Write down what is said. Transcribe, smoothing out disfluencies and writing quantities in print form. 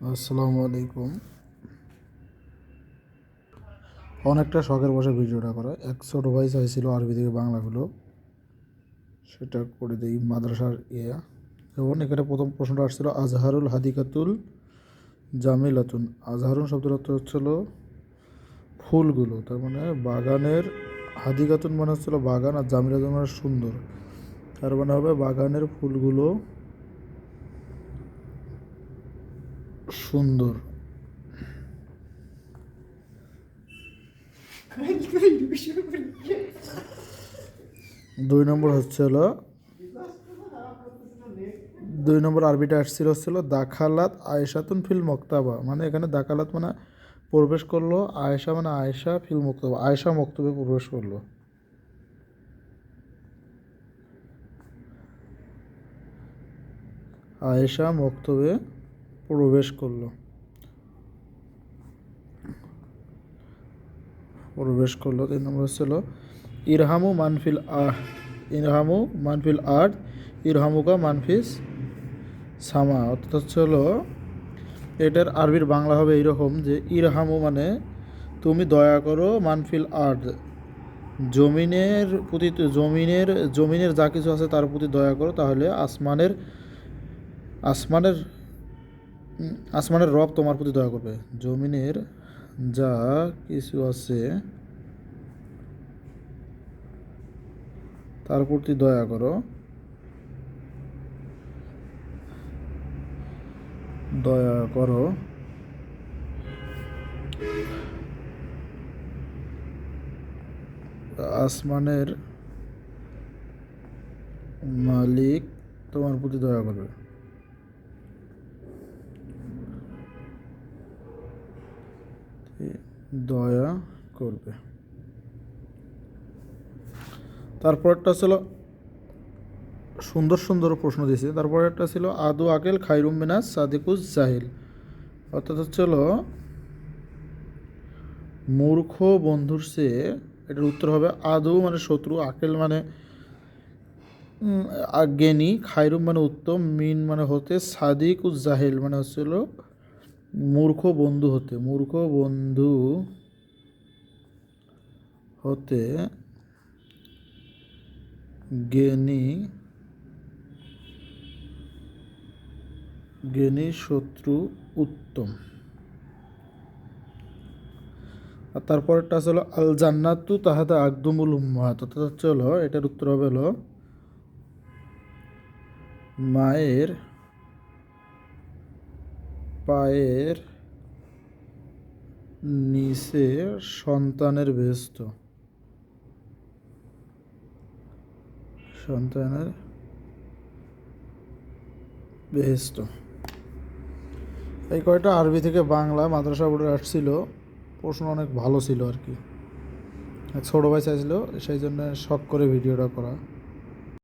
আসসালামু আলাইকুম। অনেকটা শখের বসে ভিডিওটা করা। এক ছোট ভাই চাইছিল আরবি থেকে বাংলাগুলো, সেটা করে দিই মাদ্রাসার যেমন এখানে প্রথম প্রশ্নটা আসছিল আজহারুল হাদিকাতুল জামিলাতুন। আজহারুন শব্দের অর্থ হচ্ছিল ফুলগুলো, তার মানে বাগানের, হাদিকাতুন মানে হচ্ছিল বাগান, আর জামিলাতুন মানে সুন্দর, তার মানে হবে বাগানের ফুলগুলো সুন্দর। 2 নম্বর হচ্ছে হলো 2 নম্বর আরবিটা হচ্ছিল দাখালাত আয়েশাতুন ফিল মক্তাবা, মানে এখানে দাখালাত মানে প্রবেশ করলো, আয়েশা মানে আয়েশা ফিল মক্তবা, আয়েশা মক্তবে প্রবেশ করলো। আয়েশা মক্তবে প্রবেশ করলো প্রবেশ করলো 3 নম্বর হচ্ছিল ইরহামু মানফিল ইরহামু মানফিল আর্থ ইরহামুকা মানফিস সামা। অর্থাৎ হচ্ছে হলো এটার আরবির বাংলা হবে এইরকম যে ইরহামু মানে তুমি দয়া করো, মানফিল আর্থ জমিনের প্রতি, জমিনের যা কিছু আছে তার প্রতি দয়া করো, তাহলে আসমানের আসমানের আসমানের রব তোমার প্রতি দয়া করবে। জমিনের যা কিছু আছে তার প্রতি দয়া করো, দয়া করো আসমানের মালিক তোমার প্রতি দয়া করবে। দয়া করবে। তারপর একটা ছিল সুন্দর সুন্দর প্রশ্ন দিয়েছে। তারপর একটা ছিল আদু আকেল খাইরুম মিনাস সাদিকুজ জাহিল। অর্থাৎ হচ্ছিল মূর্খ বন্ধুর চেয়ে, এটার উত্তর হবে আদু মানে শত্রু, আকেল মানে জ্ঞানী, খাইরুম মানে উত্তম, মিন মানে হতে, সাদিকুজ জাহিল মানে হচ্ছিল মূর্খ বন্ধু হতে। মূর্খ বন্ধু হতে জ্ঞানী শত্রু উত্তম। আর তারপরটা হলো আল জান্নাতু তাহাতা আকদুমুল উম্মাহাত। অর্থাৎ হচ্ছে হলো এটার উত্তর হবে হলো মায়ের পায়ের নিচে সন্তানের বেহেশত। সন্তানের বেহেশত। এই কয়টা আরবি থেকে বাংলা মাদ্রাসা বোর্ডে আসছিল, প্রশ্ন অনেক ভালো ছিল আর কি। ছোটো ভাই চাইছিল, সেই জন্য শখ করে ভিডিওটা করা।